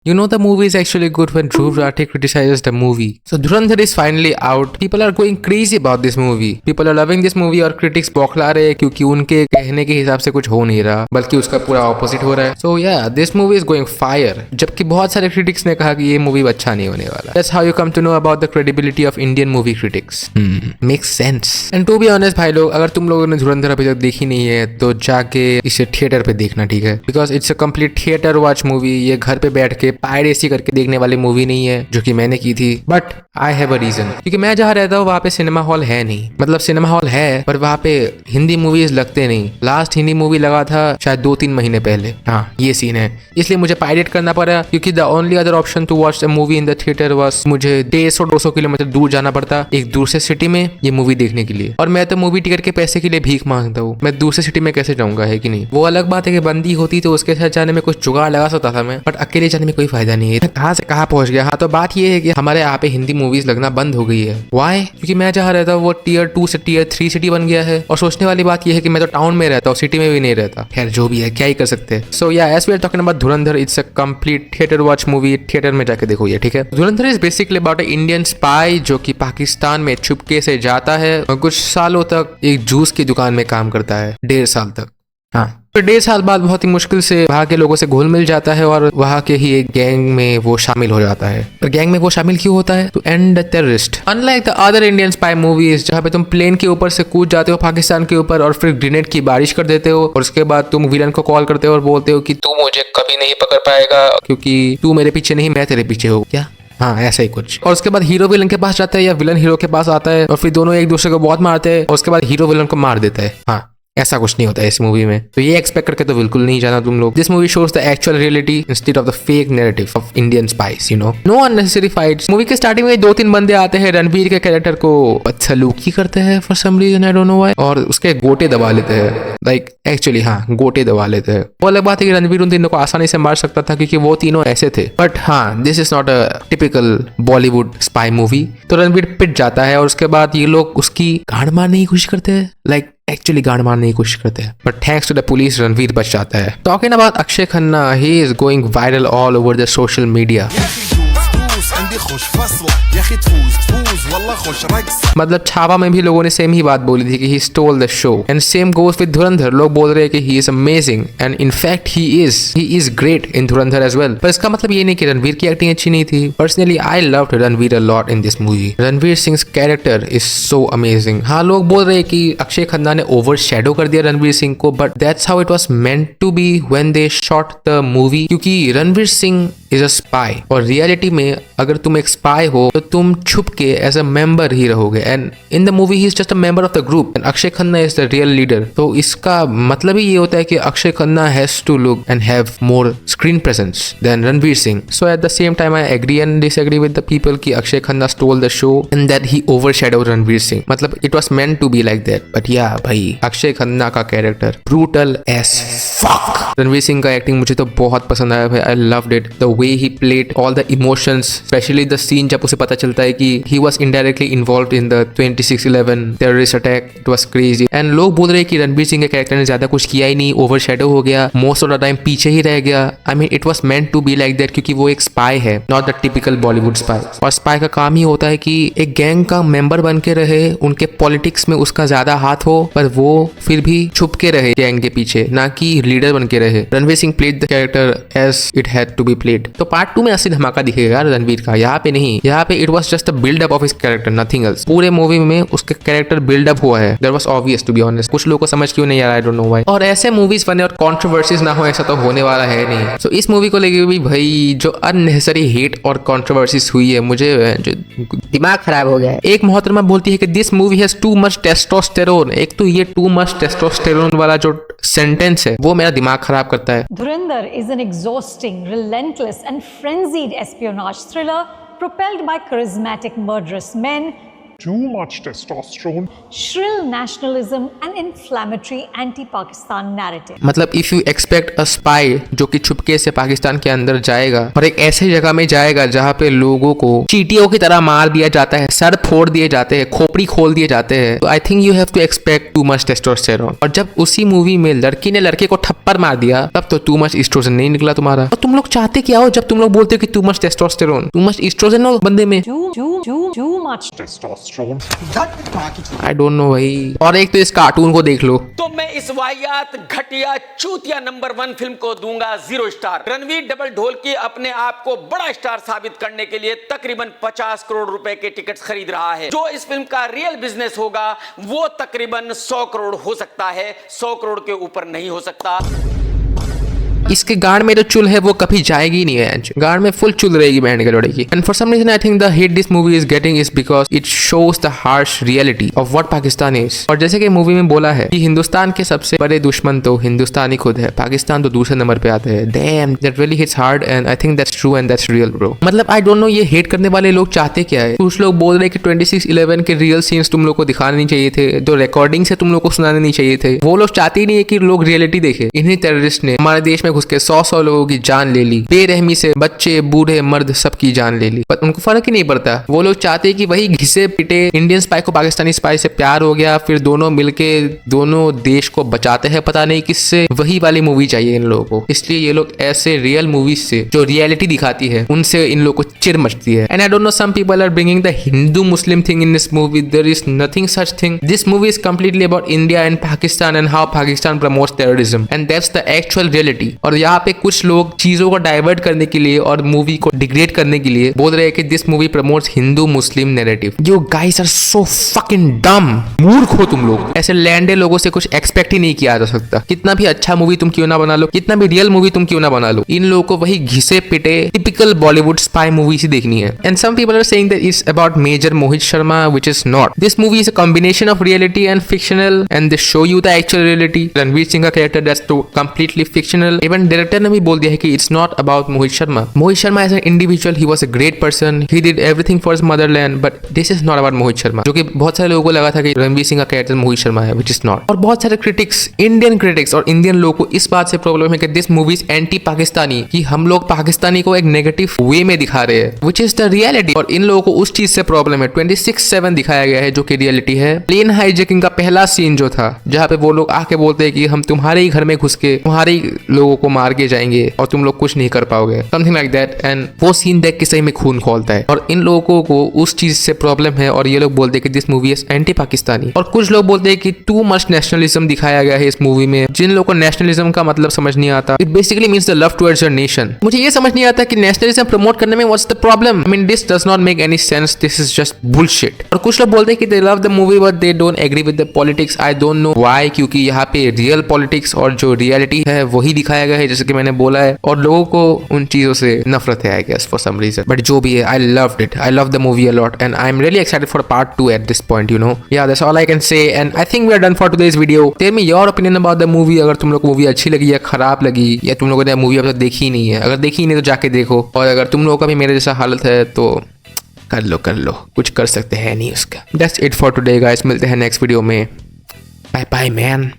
You know the movie is actually good when Dhruv Rathi criticizes the movie. So Dhurandhar is finally out. People are going crazy about this movie. People are loving this movie और critics बौखला रहे हैं क्योंकि उनके कहने के हिसाब से कुछ हो नहीं रहा बल्कि उसका पूरा ऑपोजिट हो रहा है. So yeah, this movie is going fire. जबकि बहुत सारे critics ने कहा कि ये मूवी अच्छा नहीं होने वाला. That's how you come to know about the credibility of Indian movie critics. Makes sense. And to be honest भाई लोग, अगर तुम लोगों ने धुरंधर अभी तक देखी नहीं है तो जाके इसे थिएटर पे देखना, ठीक है? Because it's a complete theater watch movie. ये घर पे बैठ के पायरेसी करके देखने वाली मूवी नहीं है जो कि मैंने की थी. But I have a reason, क्योंकि मैं जहाँ रहता हूँ वहाँ पे सिनेमा हॉल है नहीं. मतलब सिनेमा हॉल है पर वहाँ पे हिंदी मूवीज लगते नहीं. लास्ट हिंदी मूवी लगा था शायद 2-3 महीने पहले. हाँ, ये सीन है. इसलिए मुझे पायरेट करना पड़ा क्योंकि the only other option to watch the movie in the theatre was मुझे 150-200 किलोमीटर दूर जाना पड़ता एक दूसरे सिटी में ये मूवी देखने के लिए. और मैं तो मूवी टिकट के पैसे के लिए भीख मांगता हूँ. मैं दूसरे सिटी में कैसे जाऊंगा, है कि नहीं? वो अलग बात है कि बंदी होती तो उसके साथ जाने में कुछ जुगाड़ लगा सकता था मैं, बट अकेले जाने में कोई फायदा नहीं है. कहाँ से कहाँ पहुंच गया. हाँ, तो बात ये है कि हमारे यहाँ पे हिंदी मूवीज लगना बंद हो गई है. व्हाई? क्योंकि मैं जहाँ रहता हूँ वो टियर 2 से टियर 3 सिटी बन गया है. और सोचने वाली बात ये है कि मैं तो टाउन में रहता हूँ, सिटी में भी नहीं रहता. खैर जो भी है, क्या ही कर सकते हैं. So ya, as we are talking about Dhurandhar, it's a complete theatre watch movie. Theatre में जाके देखो ये, ठीक है? Dhurandhar is basically about a Indian spy जो कि पाकिस्तान में छुपके से जाता है और कुछ सालों तक एक जूस की दुकान में काम करता है. 1.5 साल तक. हाँ, तो 1.5 साल बाद बहुत ही मुश्किल से वहाँ के लोगों से घुल मिल जाता है और वहाँ के ही एक गैंग में वो शामिल हो जाता है. पर गैंग में वो शामिल क्यों होता है? To end the terrorist. Unlike the other Indian spy movies जहाँ पे तुम प्लेन के ऊपर से कूद जाते हो पाकिस्तान के ऊपर और फिर ग्रेनेड की बारिश कर देते हो और उसके बाद तुम विलन को कॉल करते हो और बोलते हो कि तू मुझे कभी नहीं पकड़ पाएगा क्योंकि तू मेरे पीछे नहीं, मैं तेरे पीछे हूँ. क्या? हाँ, ऐसा ही कुछ. और उसके बाद हीरो विलन के पास जाता है या विलन हीरो के पास आता है और फिर दोनों एक दूसरे को बहुत मारते हैं और उसके बाद हीरो विलन को मार देता है. हाँ, ऐसा कुछ नहीं होता है इस मूवी में. तो ये एक्सपेक्ट करके तो बिल्कुल नहीं जाना तुम लोग. This movie shows the actual reality instead of the fake narrative of Indian spice, you know. Know unnecessary fights. Movie के स्टार्टिंग में 2-3 बंदे आते हैं, रणवीर के कैरेक्टर को बदसलूकी करते हैं for some reason, I don't know why, और उसके गोटे दबा लेते हैं. लाइक एक्चुअली हाँ, गोटे दबा लेते हैं. वो अलग बात है कि रणवीर उन तीनों को आसानी से मार सकता था क्योंकि वो तीनों ऐसे थे. बट हाँ, this is not a typical Bollywood spy movie. तो रणवीर पिट जाता है और उसके बाद ये लोग उसकी गांड मारने की कोशिश करते हैं. लाइक एक्चुअली गांड मारने की कोशिश करते हैं. But thanks to the police Ranveer बच जाता है. Talking about Akshaye Khanna, he is going viral all over the social media. मतलब छावा में भी लोगों ने सेम ही बात बोली थी कि he stole the show. And same goes with धुरंधर. लोग बोल रहे हैं कि he is amazing and in fact he is great in Dhurandhar as well. पर इसका मतलब ये नहीं कि रणवीर की एक्टिंग अच्छी नहीं थी. Personally I loved Ranveer a lot in this movie. Ranveer Singh character is so amazing. हाँ, लोग बोल रहे हैं कि अक्षय खन्ना ने ओवर शेडो कर दिया रणवीर सिंह को, but that's how it was meant to be when they shot the movie. क्योंकि Ranveer Singh is a spy और रियलिटी में अगर तुम एक स्पाई हो तो तुम छुप के एज अ मेंबर ही रहोगे. And in the movie he is just a member of the group and Akshaye Khanna is the real leader. तो इसका मतलब ही ये होता है कि Akshaye Khanna has to look and have more screen presence than Ranveer Singh. So at the same time I agree and disagree with the people कि Akshaye Khanna stole the show and that he overshadowed Ranveer Singh. मतलब it was meant to be like that. But yeah भाई, अक्षय खन्ना का character brutal as fuck. Ranveer Singh का acting मुझे तो बहुत पसंद आया भाई. I loved it. The way he played all the emotions, specially the scene जब उसे पता चलता है कि he was indirectly involved in the 26/11 terrorist attack. It was crazy. And लोग बोल रहे हैं कि रणवीर सिंह के कैरेक्टर ने ज्यादा कुछ किया ही नहीं, ओवरशैडो हो गया, मोस्ट ऑफ द टाइम पीछे ही रह गया. I mean it was meant to be like that क्योंकि वो एक स्पाई है, not the typical Bollywood spy. और स्पाई का काम ही होता है कि एक गैंग का मेंबर बन के रहे, उनके पॉलिटिक्स में उसका ज्यादा हाथ हो, पर वो फिर भी छुप के रहे गैंग के पीछे, ना कि लीडर बन के रहे. Ranveer Singh played the character as it had to be played. तो पार्ट 2 में असली धमाका दिखेगा रणवीर का. यहाँ पे नहीं, यहाँ पे it was just a buildup of his character, nothing else. पूरे मूवी में उसके कैरेक्टर बिल्डअप हुआ है. That was obvious to be honest. कुछ लोगों को समझ क्यों नहीं आ रहा, आई डोंट नो व्हाई. और ऐसे मूवीज बने और कंट्रोवर्सीज ना हो, ऐसा तो होने वाला है नहीं. सो इस मूवी को लेके भी भाई जो अननेसेसरी हेट और कंट्रोवर्सीज हुई है, मुझे जो दिमाग खराब हो गया है. एक मोहतरमा बोलती है कि this movie has to much testosterone. एक तो ये टू मच टेस्टोस्टेरोन वाला जो सेंटेंस है वो मेरा दिमाग खराब करता है. Dhurandhar is an exhausting, relentless and frenzied espionage thriller propelled by charismatic murderous men too much testosterone. shrill nationalism, and inflammatory anti-Pakistan narrative. मतलब if you expect a spy जो कि छुपके से पाकिस्तान के अंदर जाएगा और एक ऐसे जगह में जाएगा जहाँ पे लोगों को चींटियों की तरह मार दिया जाता है, सर फोड़ दिए जाते हैं, खोपड़ी खोल दिए जाते हैं, तो I think you have to expect too much testosterone. और जब उसी मूवी में लड़की ने लड़के को थप्पड़ मार दिया तब तो टू मच एस्ट्रोजन नहीं निकला तुम्हारा। और तुम लोग चाहते क्या हो जब तुम लोग बोलते हो कि too much testosterone? Too much oestrogen हो बंदे में। Too much. Testosterone. I don't know भाई। और एक तो इस कार्टून को देख लो। तो मैं इस वाहियात घटिया चूतिया नंबर 1 फिल्म को दूंगा 0 स्टार। रणवीर डबल ढोलकी अपने आप को बड़ा स्टार साबित करने के लिए तकरीबन 50 करोड़ रुपए के टिकट्स खरीद रहा है। जो इस फिल्म का रियल बिजनेस होगा वो तकरीबन 100 करोड़ हो सकता है, 100 करोड़ के ऊपर नहीं हो सकता। इसके गाड़ में जो चुल है वो कभी जाएगी नहीं है, गाड़ में फुल चुल रहेगी बैंड के लोड़े की। And for some reason I think the hit this movie is getting is because it shows the harsh reality of what Pakistan is. और जैसे कि मूवी में बोला है कि हिंदुस्तान के सबसे बड़े दुश्मन तो हिंदुस्तान ही खुद है, पाकिस्तान तो दूसरे नंबर पे आते हैं। Dam, that really hits hard and I think that's true and that's real bro. मतलब आई डोंट नो ये हेट करने वाले लोग चाहते क्या है। कुछ लोग बोल रहे कि 26/11 के रियल सीन्स तुम लोग को दिखाने नहीं चाहिए थे, जो रिकॉर्डिंग से तुम लोग को सुनाने नहीं चाहिए थे। वो लोग चाहते ही नहीं है कि लोग रियलिटी देखे। इन्हीं टेररिस्ट ने हमारे देश में घुस के 100 लोगों की जान ले ली, बेरहमी से बच्चे बूढ़े मर्द सबकी जान ले ली, पर उनको फर्क ही नहीं पड़ता। वो लोग चाहते हैं कि वही घिसे पिटे इंडियन स्पाई को पाकिस्तानी स्पाई से प्यार हो गया, फिर दोनों मिलके दोनों देश को बचाते हैं पता नहीं किससे, वही वाली मूवी चाहिए इन लोगों को। इसलिए ये लोग ऐसे रियल मूवीज से जो रियलिटी दिखाती है उनसे इन लोगों को चिढ़ मचती है। And I don't know some people are bringing the Hindu Muslim thing in this movie. There is nothing such thing. This movie is completely about India and Pakistan and how Pakistan promotes terrorism and that's the actual reality. और यहाँ पे कुछ लोग चीजों को divert करने के लिए और मूवी को डिग्रेड करने के लिए बोल रहे हैं कि this movie promotes Hindu Muslim narrative. You guys are so fucking dumb. मूर्ख हो तुम लोग। ऐसे लैंडे लोगों से कुछ एक्सपेक्ट ही नहीं किया जा सकता। कितना भी अच्छा मूवी तुम क्यों ना बना लो, कितना भी रियल मूवी तुम क्यों ना बना लो, इन लोगों को वही घिसे पिटे टिपिकल बॉलीवुड स्पाई मूवीज ही देखनी है। And some people are saying that it's about Major Mohit Sharma which is not. This movie is a combination of reality and fictional and they show you the actual reality. Ranveer Singh का character that's completely fictional. Even director ने भी बोल दिया है कि it's not about Mohit Sharma. Mohit Sharma as an individual, he was a great person. He did everything for his motherland. But this is not about Mohit Sharma. जो कि बहुत सारे लोगों को लगा था कि रणवीर सिंह का कैरेक्टर मोहित शर्मा है, which is not. और बहुत सारे क्रिटिक्स, इंडियन क्रिटिक्स और इंडियन लोगों को इस बात से प्रॉब्लम है कि this movie is anti Pakistani, कि हम लोग पाकिस्तानी को एक नेगेटिव वे में दिखा रहे हैं, which is the reality. और इन लोगों को उस चीज से प्रॉब्लम है। 26/7 दिखाया गया है जो कि रियलिटी है। प्लेन हाईजैकिंग का पहला सीन जो था जहाँ पे वो लोग आके बोलते हैं कि हम तुम्हारे ही घर में घुस के तुम्हारे ही लोगों को मार के जाएंगे और तुम लोग कुछ नहीं कर पाओगे, समथिंग लाइक दैट। एंड वो सीन देख के सही में खून खोलता है। और इन लोगों को उस चीज से प्रॉब्लम है और ये लोग बोलते हैं कि this movie is anti Pakistani. और कुछ लोग बोलते हैं कि टू मच नेशनलिज्म दिखाया गया है इस मूवी में। जिन लोगों को नेशनलिज्म का मतलब समझ नहीं आता, it basically means the love towards your nation. मुझे ये समझ नहीं आता कि नेशनलिज्म प्रमोट करने में what's the problem. I mean this does not make any sense, this is just bullshit. और कुछ लोग बोलते हैं कि they love the movie but they don't agree with the politics. I don't know why, क्योंकि यहाँ पे रियल पॉलिटिक्स और जो रियलिटी है वही दिखाया गया है जैसे कि मैंने बोला है, और लोगों को उन चीजों से नफरत है I guess for some reason. But जो भी है, I loved it, I love the movie a lot and I am really excited for part 2 at this point, you know. Ya that's all I can say and I think we are done for today's video. Tell me your opinion about the movie. अगर तुम लोग को movie अच्छी लगी या खराब लगी, या तुम लोगों ने मूवी अब तक देखी नहीं है, अगर देखी नहीं तो जाके देखो। और अगर तुम लोगों का भी मेरे जैसा हालत है तो कर लो, कुछ कर सकते हैं नहीं उसका। That's it for today guys. मिलते हैं नेक्स्ट वीडियो में। Bye bye man.